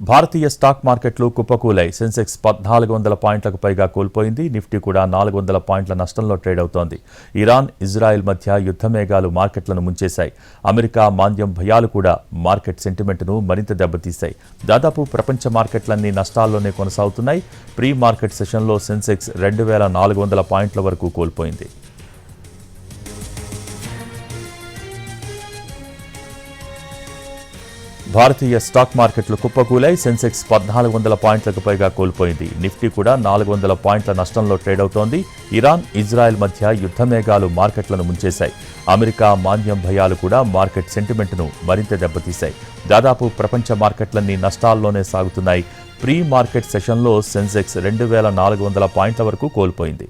భారతీయ stock మార్కెట్లు కుప్పకూలాయి. సెన్సెక్స్ 1400 పాయింట్లకు పైగా కోల్పోయింది. నిఫ్టీ కూడా 400 పాయింట్ల నష్టంలో ట్రేడ్ అవుతోంది. ఇరాన్, ఇజ్రాయెల్ మధ్య యుద్ధ మేఘాలు మార్కెట్లను ముంచేశాయి. అమెరికా మాంద్యం భయాలు కూడా మార్కెట్ సెంటిమెంట్ను మరింత దెబ్బతీశాయి. దాదాపు ప్రపంచ మార్కెట్లన్నీ నష్టాల్లోనే కొనసాగుతున్నాయి. ప్రీ మార్కెట్ సెషన్లో సెన్సెక్స్ 2400 పాయింట్ల వరకు కోల్పోయింది. భారతీయ స్టాక్ మార్కెట్లు కుప్పకూలాయి. సెన్సెక్స్ 1400 పాయింట్లకు పైగా కోల్పోయింది. నిఫ్టీ కూడా 400 పాయింట్ల నష్టంలో ట్రేడ్ అవుతోంది. ఇరాన్, ఇజ్రాయెల్ మధ్య యుద్ధ మేఘాలు మార్కెట్లను ముంచేశాయి. అమెరికా మాంద్యం భయాలు కూడా మార్కెట్ సెంటిమెంట్ను మరింత దెబ్బతీశాయి. దాదాపు ప్రపంచ మార్కెట్లన్నీ నష్టాల్లోనే సాగుతున్నాయి. ప్రీ మార్కెట్ సెషన్లో సెన్సెక్స్ 2400 పాయింట్ల వరకు కోల్పోయింది.